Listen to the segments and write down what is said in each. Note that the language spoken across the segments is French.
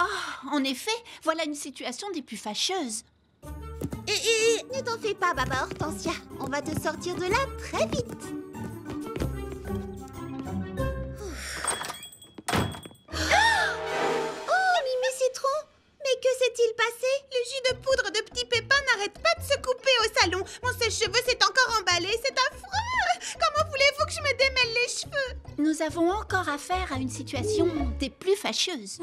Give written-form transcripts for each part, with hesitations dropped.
Oh, en effet, voilà une situation des plus fâcheuses. Ne t'en fais pas, Baba Hortensia. On va te sortir de là très vite. Oh, Mimi Citron! Mais que s'est-il passé? Le jus de poudre de Petit Pépin n'arrête pas de se couper au salon. Mon sèche-cheveux s'est encore emballé, c'est affreux. Comment voulez-vous que je me démêle les cheveux? Nous avons encore affaire à une situation des plus fâcheuses.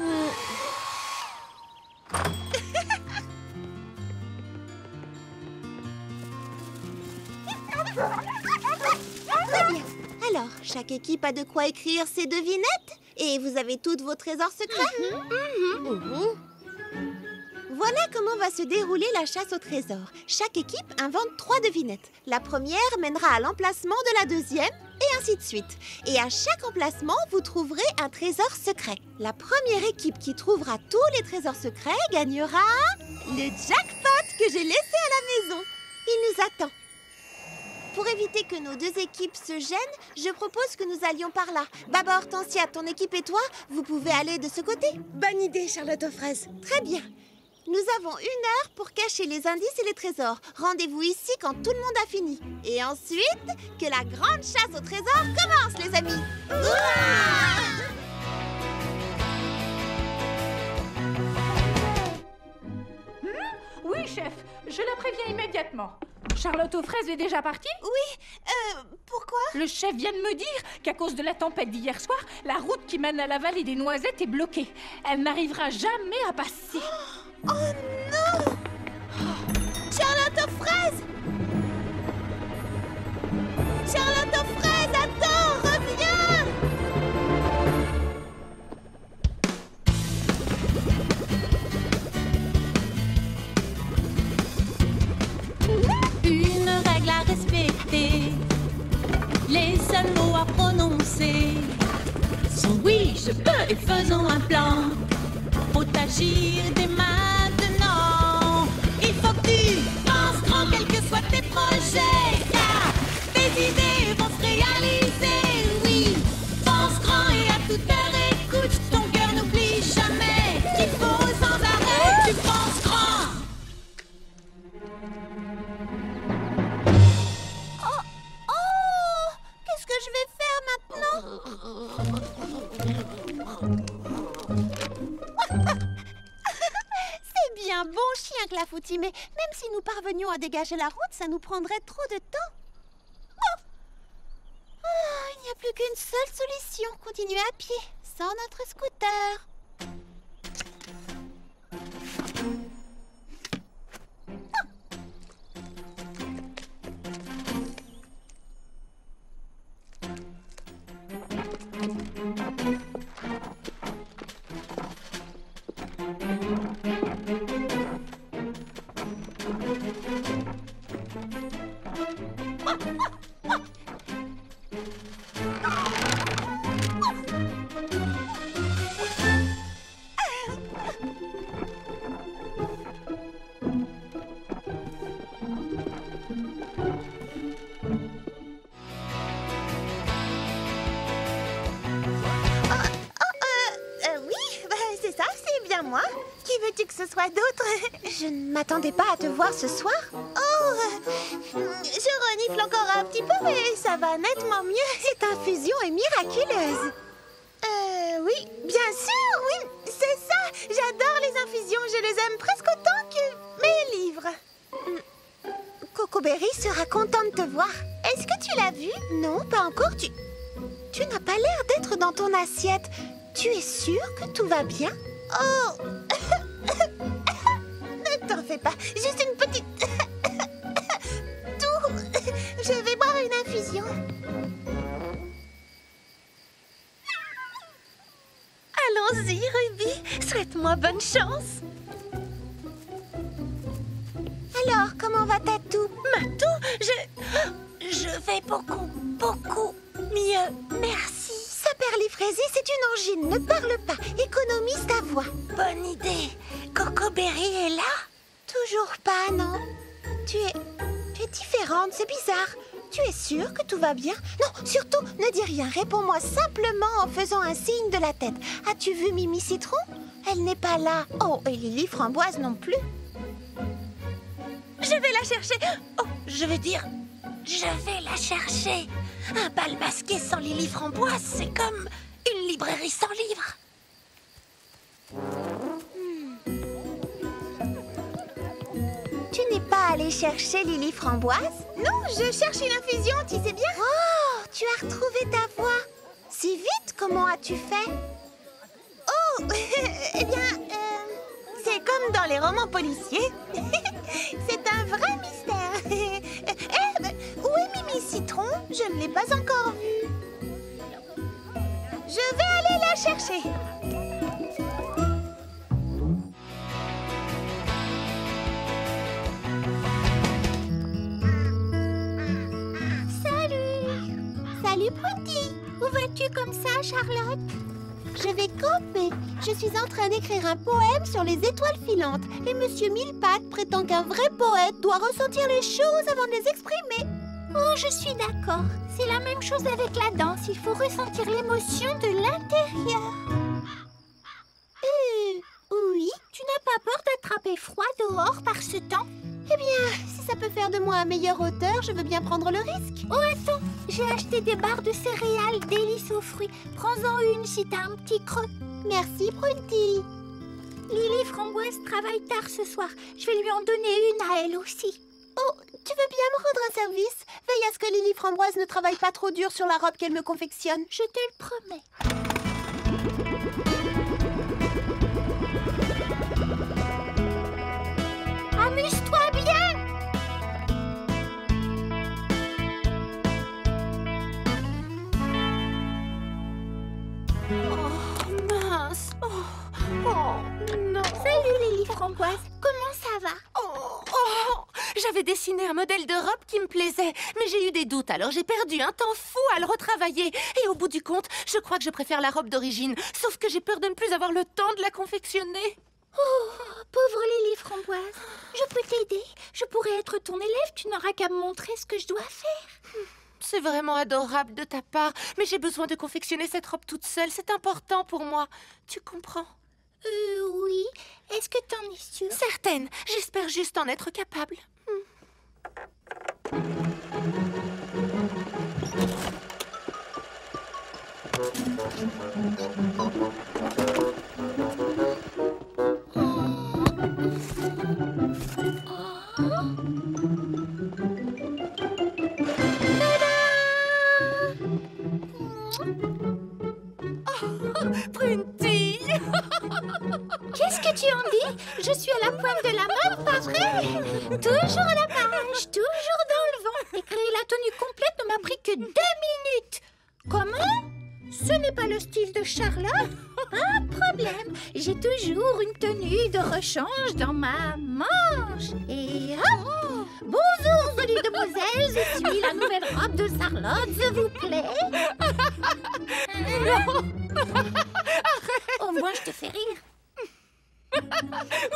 Très bien. Alors, chaque équipe a de quoi écrire ses devinettes? Et vous avez toutes vos trésors secrets? Voilà comment va se dérouler la chasse au trésor. Chaque équipe invente 3 devinettes. La première mènera à l'emplacement de la deuxième, et ainsi de suite. Et à chaque emplacement, vous trouverez un trésor secret. La première équipe qui trouvera tous les trésors secrets gagnera le jackpot que j'ai laissé à la maison. Il nous attend. Pour éviter que nos 2 équipes se gênent, je propose que nous allions par là. Baba Hortensia, ton équipe et toi, vous pouvez aller de ce côté. Bonne idée, Charlotte aux fraises. Très bien. Nous avons 1 heure pour cacher les indices et les trésors. Rendez-vous ici quand tout le monde a fini. Et ensuite, que la grande chasse au trésor commence, les amis. Oui, chef, je la préviens immédiatement. Charlotte aux fraises est déjà partie? Oui, pourquoi? Le chef vient de me dire qu'à cause de la tempête d'hier soir, la route qui mène à la vallée des Noisettes est bloquée. Elle n'arrivera jamais à passer. Oh non! Charlotte aux fraises! Charlotte aux fraises, attends, reviens! Une règle à respecter, les seuls mots à prononcer sont oui, je peux et faisons un plan. Faut agir dès maintenant. Il faut que tu penses grand, quels que soient tes projets, car tes idées vont se réaliser. Oui, pense grand et à toute heure écoute. Ton cœur n'oublie jamais qu'il faut sans arrêt. Tu penses grand. Qu'est-ce que je vais faire maintenant? C'est bien bon chien, Clafoutis, mais même si nous parvenions à dégager la route, ça nous prendrait trop de temps. Il n'y a plus qu'une seule solution, continuer à pied, sans notre scooter. Moi? Qui veux-tu que ce soit d'autre? Je ne m'attendais pas à te voir ce soir. Je renifle encore un petit peu, mais ça va nettement mieux. Cette infusion est miraculeuse. Oui, bien sûr, oui, c'est ça. J'adore les infusions, je les aime presque autant que mes livres. Cocoberry sera content de te voir. Est-ce que tu l'as vu? Non, pas encore. Tu n'as pas l'air d'être dans ton assiette. Tu es sûre que tout va bien? Oh! Ne t'en fais pas, juste une petite toux. Je vais boire une infusion. Allons-y, Ruby. Souhaite-moi bonne chance. Alors, comment va ta toux? Ma toux, je vais beaucoup mieux. Merci. Saperlifraisie, c'est une angine. Ne parle pas. Économise ta voix. Bonne idée. Cocoberry est là? Toujours pas, non. Tu es différente, c'est bizarre. Tu es sûre que tout va bien? Non, surtout, ne dis rien. Réponds-moi simplement en faisant un signe de la tête. As-tu vu Mimi Citron? Elle n'est pas là. Oh, et Lily Framboise non plus. Je vais la chercher. Oh, je vais la chercher. Un bal masqué sans Lily Framboise, c'est comme une librairie sans livres. Tu n'es pas allée chercher Lily Framboise? Non, je cherche une infusion, tu sais bien. Oh, tu as retrouvé ta voix. Si vite, comment as-tu fait? Oh, eh bien, c'est comme dans les romans policiers. C'est un vrai mystère. Où est Mimi Citron? Je ne l'ai pas encore vue. Je vais aller la chercher. Salut, Prudy. Où vas-tu comme ça, Charlotte? Je vais camper. Je suis en train d'écrire un poème sur les étoiles filantes. Et Monsieur Millepattes prétend qu'un vrai poète doit ressentir les choses avant de les exprimer. Oh, je suis d'accord. C'est la même chose avec la danse. Il faut ressentir l'émotion de l'intérieur. Oui, tu n'as pas peur d'attraper froid dehors par ce temps? Eh bien, si ça peut faire de moi un meilleur auteur, je veux bien prendre le risque. Oh, attends, j'ai acheté des barres de céréales délices aux fruits. Prends-en une si t'as un petit creux. Merci, Prunty. Lily Framboise travaille tard ce soir. Je vais lui en donner une à elle aussi. Oh, tu veux bien me rendre un service? Veille à ce que Lily Framboise ne travaille pas trop dur sur la robe qu'elle me confectionne. Je te le promets. Amuse-toi bien! Oh, mince. Oh, non. Salut Lily Framboise, comment ça va? J'avais dessiné un modèle de robe qui me plaisait, mais j'ai eu des doutes, alors j'ai perdu un temps fou à le retravailler. Et au bout du compte, je crois que je préfère la robe d'origine, sauf que j'ai peur de ne plus avoir le temps de la confectionner. Oh, pauvre Lily Framboise, je peux t'aider. Je pourrais être ton élève, tu n'auras qu'à me montrer ce que je dois faire. C'est vraiment adorable de ta part, mais j'ai besoin de confectionner cette robe toute seule, c'est important pour moi. Tu comprends? Oui. Est-ce que t'en es sûre? Certaine, j'espère juste en être capable. Prunty! Qu'est-ce que tu en dis? Je suis à la pointe de la mode, pas vrai? Toujours à la page, toujours dans le vent. Et créer la tenue complète ne m'a pris que 2 minutes. Comment? Ce n'est pas le style de Charlotte? Pas de problème. J'ai toujours une tenue de rechange dans ma manche. Et hop! Bonjour, jolie demoiselle. Je suis la nouvelle robe de Charlotte, s'il vous plaît. Au moins, je te fais rire.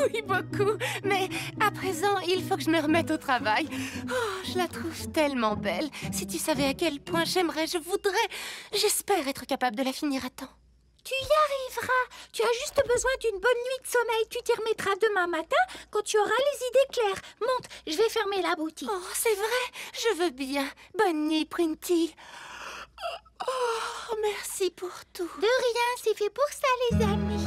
Oui, beaucoup. Mais à présent, il faut que je me remette au travail. Oh, je la trouve tellement belle. Si tu savais à quel point j'aimerais, je voudrais, j'espère être capable de la finir à temps. Tu y arriveras. Tu as juste besoin d'une bonne nuit de sommeil. Tu t'y remettras demain matin quand tu auras les idées claires. Monte, je vais fermer la boutique. Oh, c'est vrai, je veux bien. Bonne nuit, Prunty. Oh, merci pour tout. De rien, c'est fait pour ça, les amis.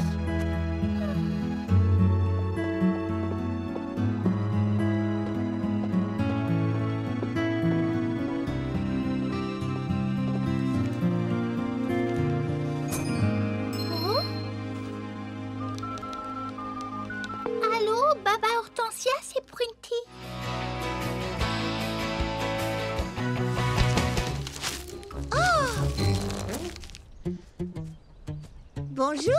Allô, Baba Hortensia, c'est Prunty. Bonjour.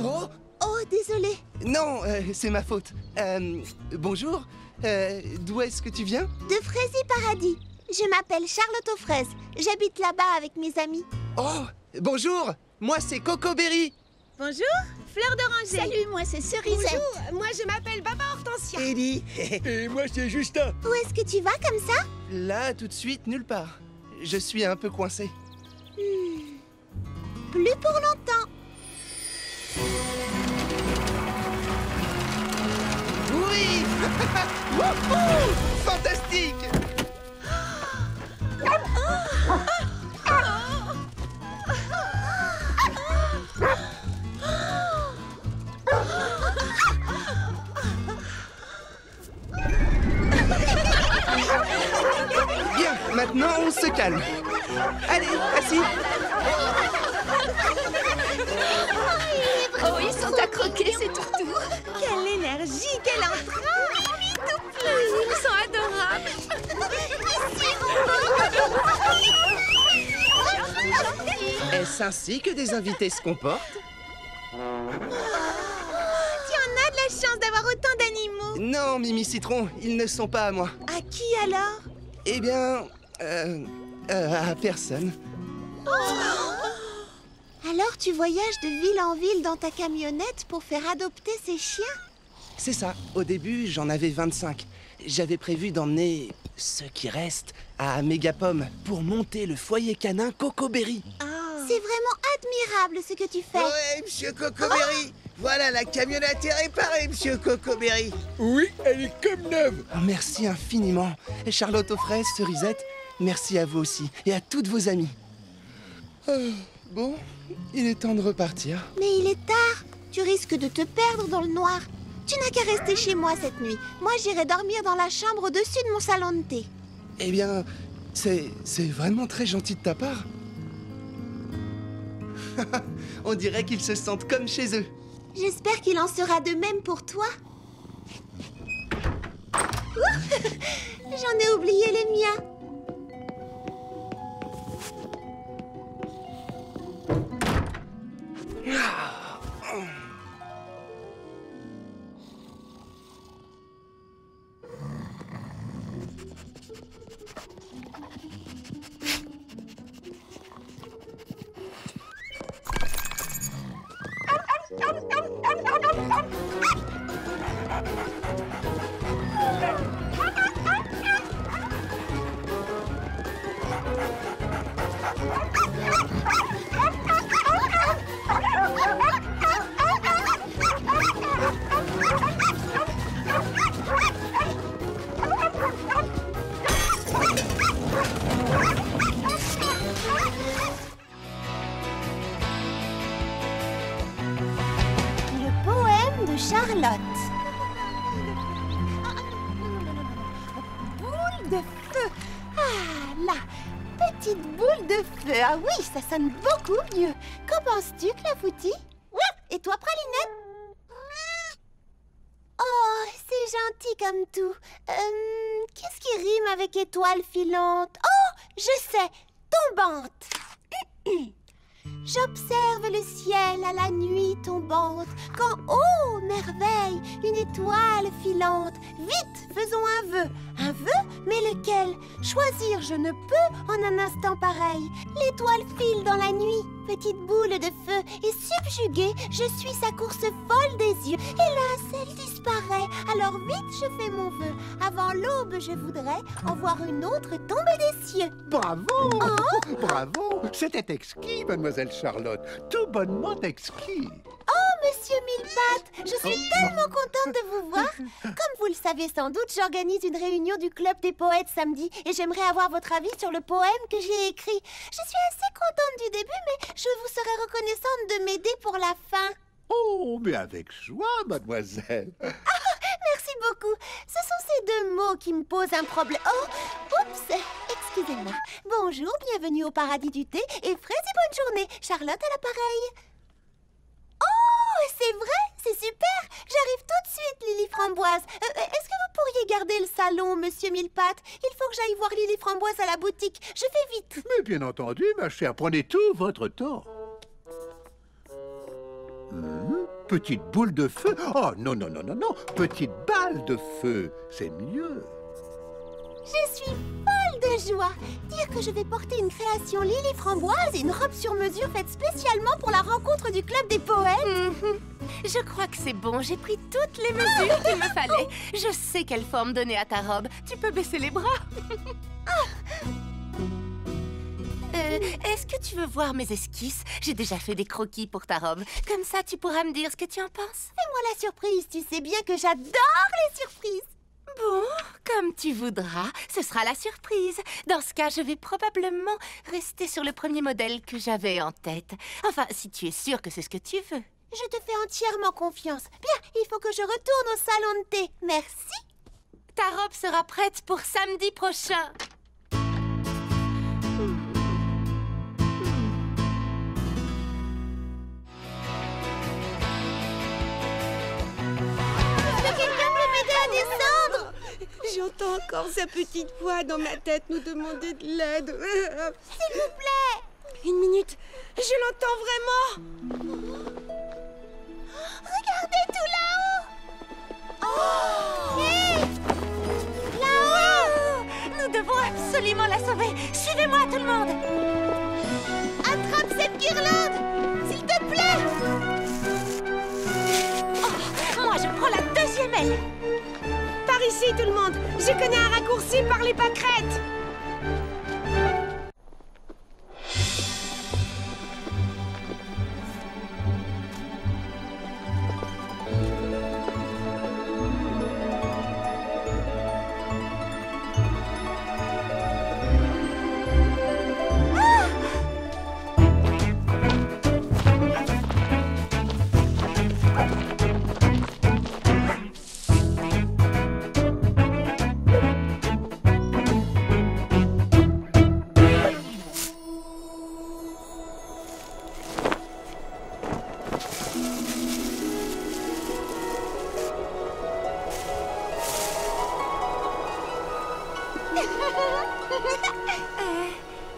Oh, désolé. Non, c'est ma faute. Bonjour. D'où est-ce que tu viens? De Fraisy Paradis. Je m'appelle Charlotte aux fraises. J'habite là-bas avec mes amis. Oh, bonjour. Moi, c'est Coco Berry. Bonjour, Fleur d'Oranger. Salut, moi c'est Cerisette. Bonjour, moi je m'appelle Baba Hortensia. Ellie. Et moi, c'est Justin. Où est-ce que tu vas comme ça? Là, tout de suite, nulle part. Je suis un peu coincé. Plus pour longtemps. Wouhou! Fantastique! Bien, maintenant on se calme. Allez, assis. Oh, ils sont à croquer, c'est tout. Quelle énergie, quel entrain! Ils sont adorables. Est-ce ainsi que des invités se comportent? Tu en as de la chance d'avoir autant d'animaux. Non, Mimi Citron, ils ne sont pas à moi. À qui alors? Eh bien, à personne. Alors tu voyages de ville en ville dans ta camionnette pour faire adopter ces chiens? C'est ça. Au début, j'en avais 25. J'avais prévu d'emmener ceux qui restent à Mégapom pour monter le foyer canin Cocoberry. C'est vraiment admirable ce que tu fais. Ouais, monsieur Cocoberry. Voilà, la camionnette est réparée, monsieur Cocoberry. Oui, elle est comme neuve. Oh, merci infiniment. Et Charlotte aux fraises, Cerisette, merci à vous aussi et à toutes vos amies. Bon, il est temps de repartir. Mais il est tard. Tu risques de te perdre dans le noir. Tu n'as qu'à rester chez moi cette nuit. Moi, j'irai dormir dans la chambre au-dessus de mon salon de thé. Eh bien, c'est vraiment très gentil de ta part. On dirait qu'ils se sentent comme chez eux. J'espère qu'il en sera de même pour toi. J'en ai oublié les miens. Le poème de Charlotte. Boule de feu. Ah là, petite boule de feu. Ah oui, ça sonne beaucoup mieux. Qu'en penses-tu, Clafoutis? Et toi, Pralinette? Oh, c'est gentil comme tout. Qu'est-ce qui rime avec étoile filante? Oh, je sais, tombante. J'observe le ciel à la nuit tombante, quand, oh, merveille, une étoile filante. Vite, faisons un vœu. Un vœu? Mais lequel? Choisir, je ne peux en un instant pareil. L'étoile file dans la nuit, petite boule de feu, et subjuguée, je suis sa course folle des yeux. Hélas, elle disparaît, alors vite je fais mon vœu. Avant l'aube, je voudrais en voir une autre tomber des cieux. Bravo! Bravo! C'était exquis, mademoiselle Charlotte. Tout bonnement exquis. Oh, monsieur Millepattes, je suis tellement contente de vous voir. Comme vous le savez sans doute, j'organise une réunion du Club des Poètes samedi et j'aimerais avoir votre avis sur le poème que j'ai écrit. Je suis assez contente du début, mais je vous serais reconnaissante de m'aider pour la fin. Oh, mais avec joie, mademoiselle. Merci beaucoup. Ce sont ces deux mots qui me posent un problème. Oh, oups, excusez-moi. Bonjour, bienvenue au paradis du thé et fraise et bonne journée. Charlotte à l'appareil. Oh, c'est vrai, c'est super. J'arrive tout de suite, Lily Framboise. Est-ce que vous pourriez garder le salon, monsieur Millepattes? Il faut que j'aille voir Lily Framboise à la boutique. Je fais vite. Mais bien entendu, ma chère, prenez tout votre temps. Petite boule de feu? Oh, non, non, non, non, non. Petite balle de feu, c'est mieux. Je suis folle de joie. Dire que je vais porter une création Lily Framboise et une robe sur mesure faite spécialement pour la rencontre du Club des Poètes. Je crois que c'est bon, j'ai pris toutes les mesures qu'il me fallait. Je sais quelle forme donner à ta robe. Tu peux baisser les bras. Est-ce que tu veux voir mes esquisses? J'ai déjà fait des croquis pour ta robe. Comme ça, tu pourras me dire ce que tu en penses. Fais-moi la surprise, tu sais bien que j'adore les surprises. Bon, comme tu voudras, ce sera la surprise. Dans ce cas, je vais probablement rester sur le premier modèle que j'avais en tête. Enfin, si tu es sûre que c'est ce que tu veux. Je te fais entièrement confiance. Bien, il faut que je retourne au salon de thé. Merci. Ta robe sera prête pour samedi prochain. Quelqu'un peut m'aider à descendre? J'entends encore sa petite voix dans ma tête nous demander de l'aide. S'il vous plaît. Une minute, je l'entends vraiment. Regardez tout là-haut. Oh! Hé! Là-haut! Nous devons absolument la sauver. Suivez-moi, tout le monde. Attrape cette guirlande, s'il te plaît. Oh, moi, je prends la deuxième aile. Par ici, tout le monde. Je connais un raccourci par les pâquerettes.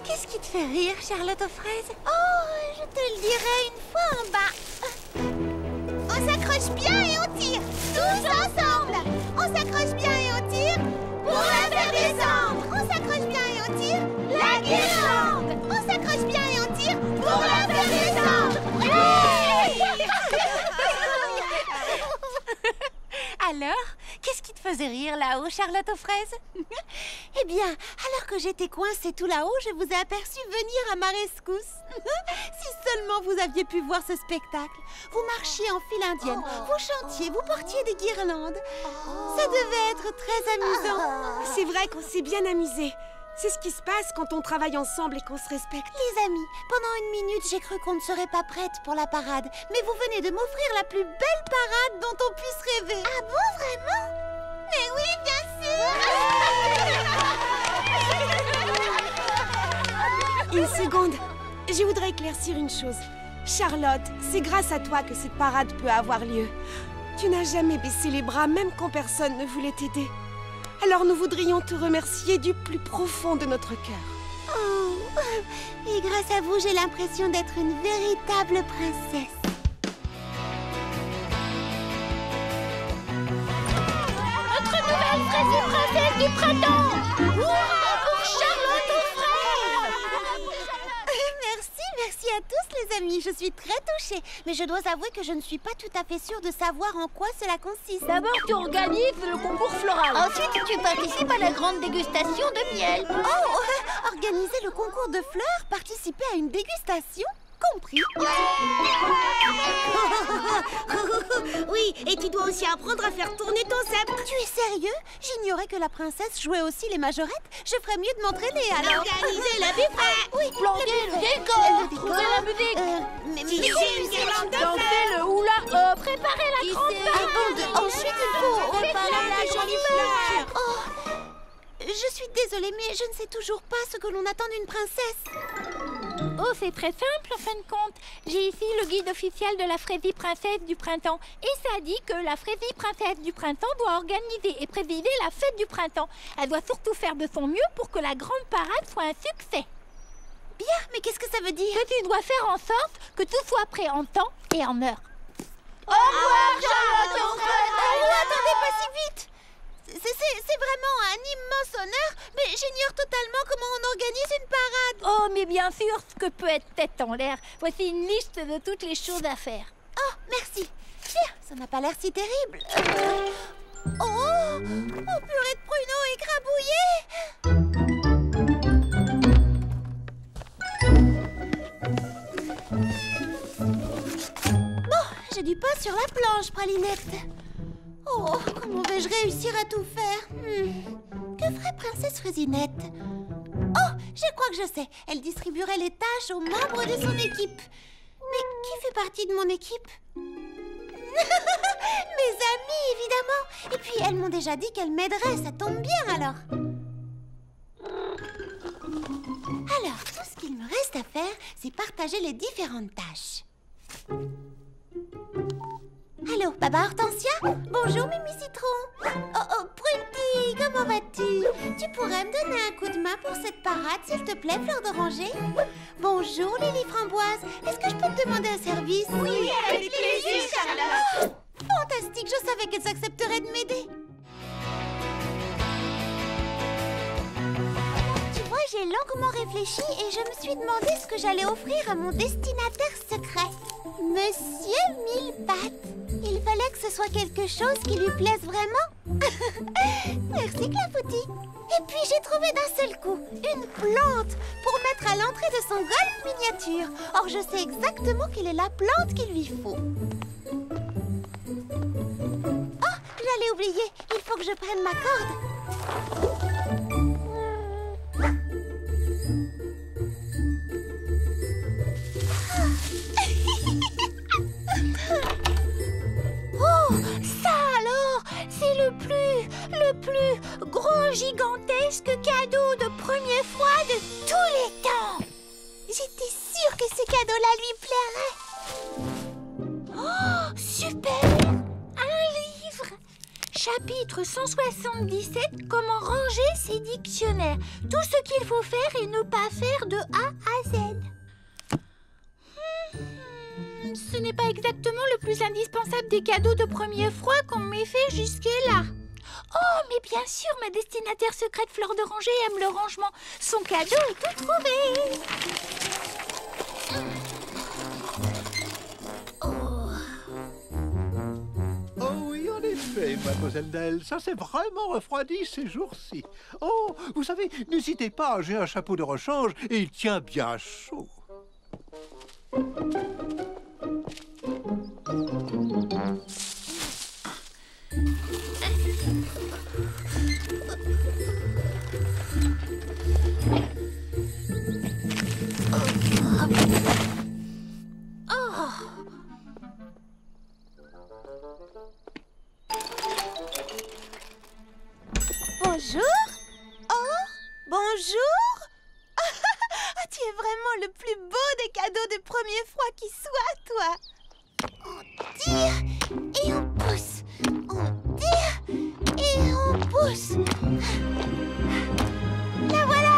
Qu'est-ce qui te fait rire, Charlotte aux fraises? Oh, je te le dirai une fois en bas. On s'accroche bien et on tire. Tous ensemble. On s'accroche bien et on tire. Pour la faire descendre. On s'accroche bien et on tire. La guirlande. On s'accroche bien et on tire. Pour la faire descendre. Alors, qu'est-ce qui te faisait rire là-haut, Charlotte aux fraises? Eh bien, alors que j'étais coincée tout là-haut, je vous ai aperçu venir à ma rescousse. Si seulement vous aviez pu voir ce spectacle. Vous marchiez en file indienne, vous chantiez, vous portiez des guirlandes. Ça devait être très amusant. C'est vrai qu'on s'est bien amusé. C'est ce qui se passe quand on travaille ensemble et qu'on se respecte. Les amis, pendant une minute, j'ai cru qu'on ne serait pas prête pour la parade. Mais vous venez de m'offrir la plus belle parade dont on puisse rêver. Ah bon, vraiment? Mais oui, bien sûr. Une seconde. Je voudrais éclaircir une chose. Charlotte, c'est grâce à toi que cette parade peut avoir lieu. Tu n'as jamais baissé les bras, même quand personne ne voulait t'aider. Alors nous voudrions te remercier du plus profond de notre cœur. Oh, et grâce à vous, j'ai l'impression d'être une véritable princesse. Notre nouvelle princesse du printemps! Hurrah pour Charlotte aux fraises! Merci à tous les amis, je suis très touchée. Mais je dois avouer que je ne suis pas tout à fait sûre de savoir en quoi cela consiste. D'abord, tu organises le concours floral. Ensuite, tu participes à la grande dégustation de miel. Oh, organiser le concours de fleurs, participer à une dégustation? Compris. Oui, et tu dois aussi apprendre à faire tourner ton sceptre. Tu es sérieux? J'ignorais que la princesse jouait aussi les majorettes. Je ferais mieux de m'entraîner alors. Organiser la buffet. Oui, Planter le décor. Trouver la musique. Tisser une guirlande de fleurs. Danser le hula. Préparer la grande Ensuite, il faut préparer la jolie fleur. Oh, je suis désolée, mais je ne sais toujours pas ce que l'on attend d'une princesse. Oh, c'est très simple en fin de compte. J'ai ici le guide officiel de la Frésie Princesse du Printemps. Et ça dit que la Frésie Princesse du Printemps doit organiser et présider la fête du printemps. Elle doit surtout faire de son mieux pour que la grande parade soit un succès. Bien, mais qu'est-ce que ça veut dire? Que tu dois faire en sorte que tout soit prêt en temps et en heure. Au revoir, Charlotte aux fraises! Oh, attendez, pas si vite! C'est vraiment un immense honneur, mais j'ignore totalement comment on organise une parade. Oh, mais bien sûr, ce que peut être tête en l'air. Voici une liste de toutes les choses à faire. Oh, merci. Bien, ça n'a pas l'air si terrible. Oh, purée de pruneaux écrabouillés. Bon, j'ai du pain sur la planche, Pralinette. Oh, comment vais-je réussir à tout faire? Que ferait Princesse Fraisinette? Oh, je crois que je sais. Elle distribuerait les tâches aux membres de son équipe. Mais qui fait partie de mon équipe? Mes amis, évidemment. Et puis, elles m'ont déjà dit qu'elles m'aideraient. Ça tombe bien, alors. Alors, tout ce qu'il me reste à faire, c'est partager les différentes tâches. Allô, Baba Hortensia? Bonjour, Mimi Citron. Oh, Prunty, comment vas-tu? Tu pourrais me donner un coup de main pour cette parade, s'il te plaît, Fleur d'Oranger? Bonjour, Lily Framboise. Est-ce que je peux te demander un service? Oui, avec plaisir, Charlotte. Fantastique, je savais qu'elles accepteraient de m'aider. Tu vois, j'ai longuement réfléchi et je me suis demandé ce que j'allais offrir à mon destinataire secret. Monsieur Millepattes. Il fallait que ce soit quelque chose qui lui plaise vraiment. Merci, Clafoutis. Et puis j'ai trouvé d'un seul coup une plante pour mettre à l'entrée de son golf miniature. Or, je sais exactement quelle est la plante qu'il lui faut. Oh, j'allais oublier. Il faut que je prenne ma corde. Oh, ça alors, c'est le plus gros gigantesque cadeau de première fois de tous les temps. J'étais sûre que ce cadeau-là lui plairait. Oh, super! Un livre! Chapitre 177, comment ranger ses dictionnaires. Tout ce qu'il faut faire et ne pas faire de A à Z. Ce n'est pas exactement le plus indispensable des cadeaux de premier froid qu'on m'ait fait jusque-là. Oh, mais bien sûr, ma destinataire secrète Fleur d'Oranger aime le rangement. Son cadeau est tout trouvé. Oh oui, en effet, mademoiselle Nell, ça s'est vraiment refroidi ces jours-ci. Oh, vous savez, n'hésitez pas, j'ai un chapeau de rechange et il tient bien chaud. Bonjour. Oh, bonjour. Tu es vraiment le plus beau des cadeaux de premier froid qui soit, toi. On tire et on pousse. On tire et on pousse. La voilà.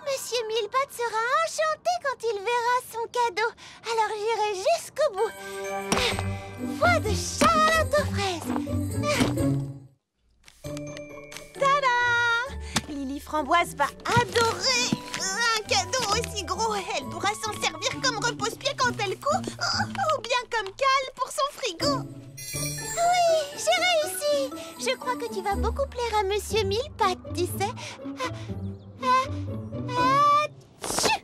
Monsieur Millepattes sera enchanté quand il verra son cadeau. Alors j'irai jusqu'au bout. Voix de Charlotte aux fraises. Tada! Lily Framboise va adorer un cadeau aussi gros. Elle pourra s'en servir comme repose-pied quand elle court, ou bien comme cale pour son frigo. Oui, j'ai réussi. Je crois que tu vas beaucoup plaire à Monsieur Millepattes, tu sais. Tchou!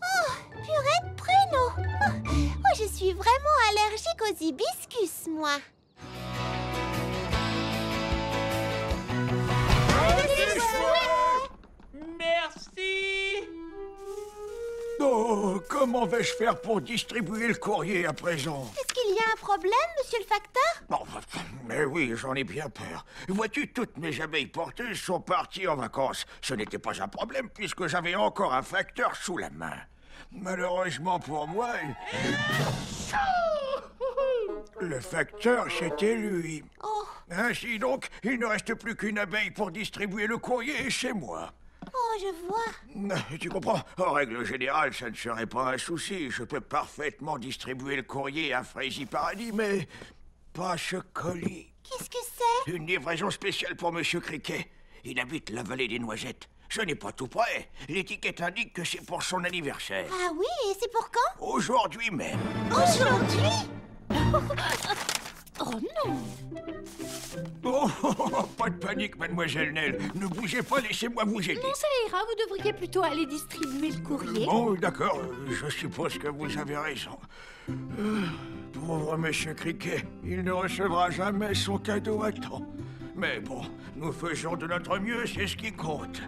Oh, purée de pruneau. Oh, je suis vraiment allergique aux hibiscus, moi. Merci. Oh, comment vais-je faire pour distribuer le courrier à présent? Est-ce qu'il y a un problème, monsieur le facteur? Bon, mais oui, j'en ai bien peur. Vois-tu, toutes mes abeilles porteuses sont parties en vacances. Ce n'était pas un problème puisque j'avais encore un facteur sous la main. Malheureusement pour moi, le facteur, c'était lui. Oh. Ainsi donc, il ne reste plus qu'une abeille pour distribuer le courrier chez moi. Oh, je vois. Tu comprends? En règle générale, ça ne serait pas un souci. Je peux parfaitement distribuer le courrier à Fraisie Paradis, mais pas ce colis. Qu'est-ce que c'est? Une livraison spéciale pour Monsieur Criquet. Il habite la vallée des Noisettes. Ce n'est pas tout près. L'étiquette indique que c'est pour son anniversaire. Ah oui, et c'est pour quand? Aujourd'hui même. Aujourd'hui? Oh, Oh non! Oh, pas de panique, mademoiselle Nell. Ne bougez pas, laissez-moi vous aider. Non, ça ira, vous devriez plutôt aller distribuer le courrier. Bon, d'accord, je suppose que vous avez raison. Pauvre monsieur Cricket, il ne recevra jamais son cadeau à temps. Mais bon, nous faisons de notre mieux, c'est ce qui compte.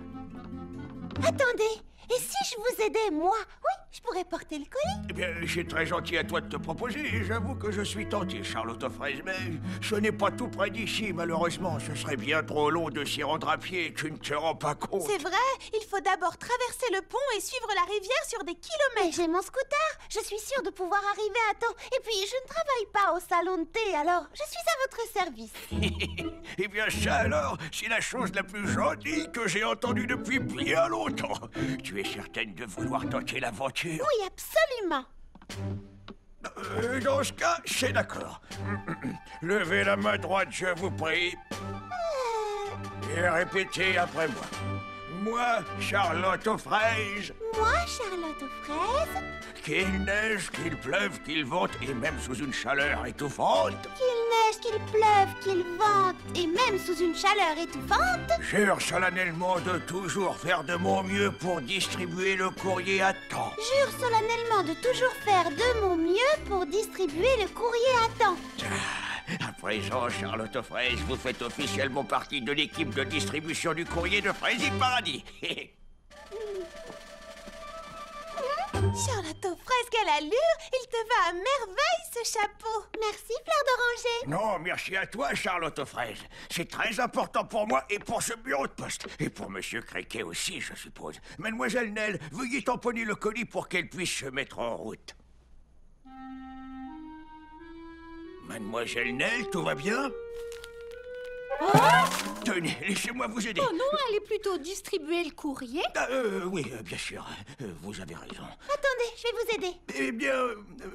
Attendez, et si je vous aidais, moi? Oui, je pourrais porter le colis. Eh bien, c'est très gentil à toi de te proposer, et j'avoue que je suis tenté, Charlotte aux fraises, mais ce n'est pas tout près d'ici, malheureusement. Ce serait bien trop long de s'y rendre à pied, tu ne te rends pas compte. C'est vrai, il faut d'abord traverser le pont et suivre la rivière sur des kilomètres. J'ai mon scooter, je suis sûre de pouvoir arriver à temps. Et puis, je ne travaille pas au salon de thé, alors je suis à votre service. Eh bien, ça alors, c'est la chose la plus gentille que j'ai entendue depuis bien longtemps. Tu es certaine de vouloir tenter l'aventure? Oui, absolument. Dans ce cas, c'est d'accord. Levez la main droite, je vous prie. Et répétez après moi. Moi, Charlotte aux fraises. Moi, Charlotte aux fraises. Qu'il neige, qu'il pleuve, qu'il vente, et même sous une chaleur étouffante. Qu'il neige, qu'il pleuve, qu'il vente, et même sous une chaleur étouffante. Jure solennellement de toujours faire de mon mieux pour distribuer le courrier à temps. Jure solennellement de toujours faire de mon mieux pour distribuer le courrier à temps. À présent, Charlotte aux fraises, vous faites officiellement partie de l'équipe de distribution du courrier de Fraisie Paradis. Charlotte aux fraises, quelle allure! Il te va à merveille, ce chapeau! Merci, Fleur d'Oranger! Non, merci à toi, Charlotte aux fraises. C'est très important pour moi et pour ce bureau de poste. Et pour Monsieur Cricket aussi, je suppose. Mademoiselle Nell, veuillez tamponner le colis pour qu'elle puisse se mettre en route. Mademoiselle Nell, tout va bien? Oh! Tenez, laissez-moi vous aider. Oh non, allez plutôt distribuer le courrier. Oui, bien sûr. Vous avez raison. Attendez, je vais vous aider. Eh bien,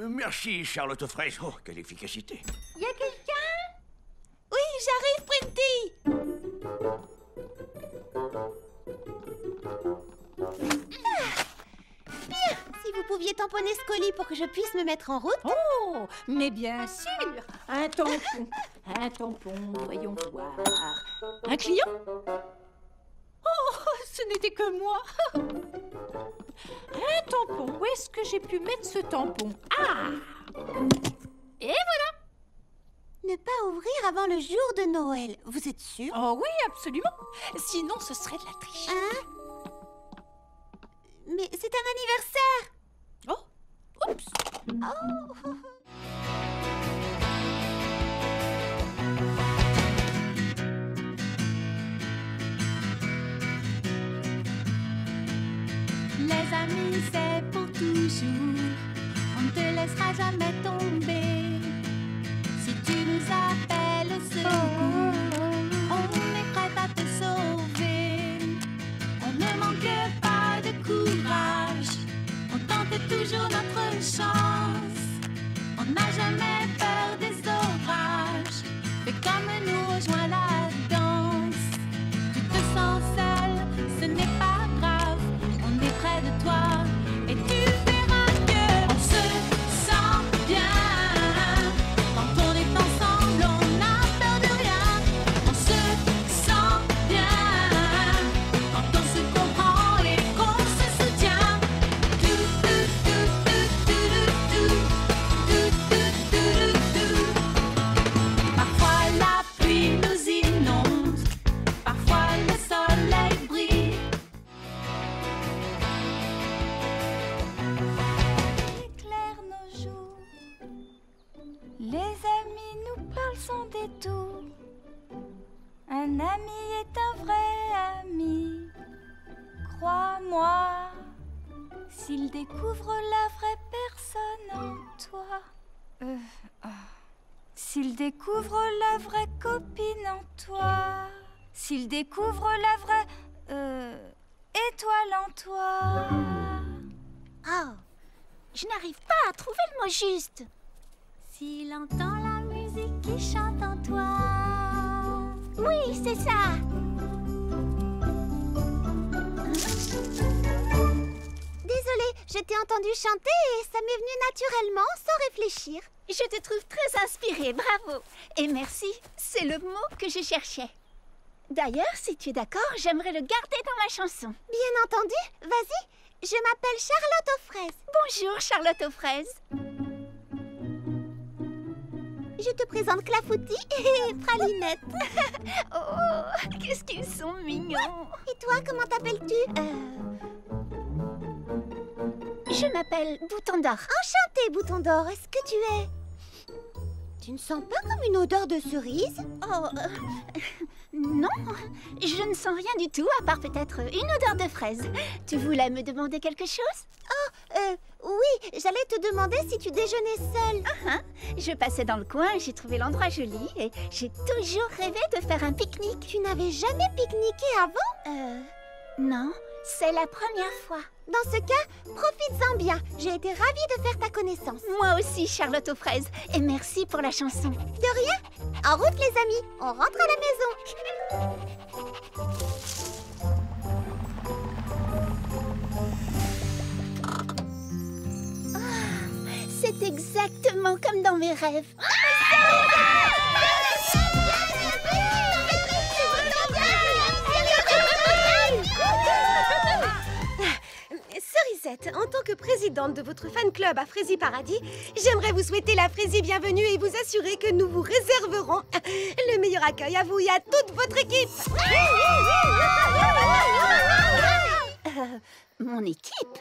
merci, Charlotte aux fraises. Oh, quelle efficacité. Y a quelqu'un? Oui, j'arrive, Printy. Bien, si vous pouviez tamponner ce colis pour que je puisse me mettre en route. Oh, mais bien sûr. Un tampon, voyons voir. Un client? Oh, ce n'était que moi. Un tampon, où est-ce que j'ai pu mettre ce tampon? Ah! Et voilà. Ne pas ouvrir avant le jour de Noël, vous êtes sûr? Oh oui, absolument. Sinon, ce serait de la triche. Hein? Mais c'est un anniversaire. Oh, oups. Oh. Les amis, c'est pour toujours. On ne te laissera jamais tomber. Si tu nous appelles au secours, on est prêt à te sauver. On ne manque pas de courage. On tente toujours notre chance. On n'a jamais peur des orages. Fais comme nous, rejoins la danse. Tu te sens seul, ce n'est pas grave. On est près de toi et tu verras que on se sent bien. Quand on est ensemble, on n'a peur de rien. On se sent bien. Quand on se comprend et qu'on se soutient. Parfois la pluie nous inonde. Parfois le soleil brille. Éclaire nos jours. Les amis nous parlent sans détour. Un ami est un vrai ami. Crois-moi, s'il découvre la vraie personne en toi. S'il découvre la vraie copine en toi. S'il découvre la vraie étoile en toi. Oh, je n'arrive pas à trouver le mot juste. S'il entend la musique qui chante en toi. Oui, c'est ça. Désolée, Je t'ai entendu chanter et ça m'est venu naturellement, sans réfléchir. Je te trouve très inspirée, bravo. Et merci, c'est le mot que je cherchais. D'ailleurs, si tu es d'accord, j'aimerais le garder dans ma chanson. Bien entendu, vas-y. Je m'appelle Charlotte aux fraises. Bonjour, Charlotte aux fraises. Je te présente Clafoutis et Pralinette. Oh, qu'est-ce qu'ils sont mignons. Et toi, comment t'appelles-tu? Je m'appelle Bouton d'Or. Enchantée, Bouton d'Or. Est-ce que tu es... Tu ne sens pas comme une odeur de cerise? Oh, non, je ne sens rien du tout, à part peut-être une odeur de fraise. Tu voulais me demander quelque chose? Oui, j'allais te demander si tu déjeunais seule. Je passais dans le coin, j'ai trouvé l'endroit joli et j'ai toujours rêvé de faire un pique-nique. Tu n'avais jamais pique-niqué avant? Non, c'est la première fois. Dans ce cas, profites-en bien. J'ai été ravie de faire ta connaissance. Moi aussi, Charlotte aux fraises. Et merci pour la chanson. De rien. En route, les amis. On rentre à la maison. C'est exactement comme dans mes rêves. Cerisette, en tant que présidente de votre fan club à Frésie Paradis, j'aimerais vous souhaiter la Frésie bienvenue et vous assurer que nous vous réserverons le meilleur accueil à vous et à toute votre équipe. Mon équipe?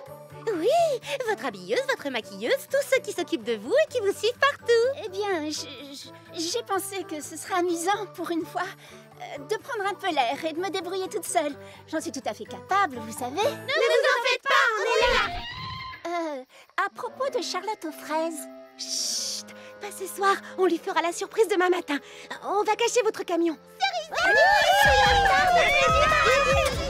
Oui, votre habilleuse, votre maquilleuse, tous ceux qui s'occupent de vous et qui vous suivent partout. Eh bien, j'ai pensé que ce serait amusant pour une fois de prendre un peu l'air et de me débrouiller toute seule. J'en suis tout à fait capable, vous savez. Ne vous en faites pas, on est là. À propos de Charlotte aux fraises. Chut, pas ce soir, on lui fera la surprise demain matin. On va cacher votre camion. Cerisette!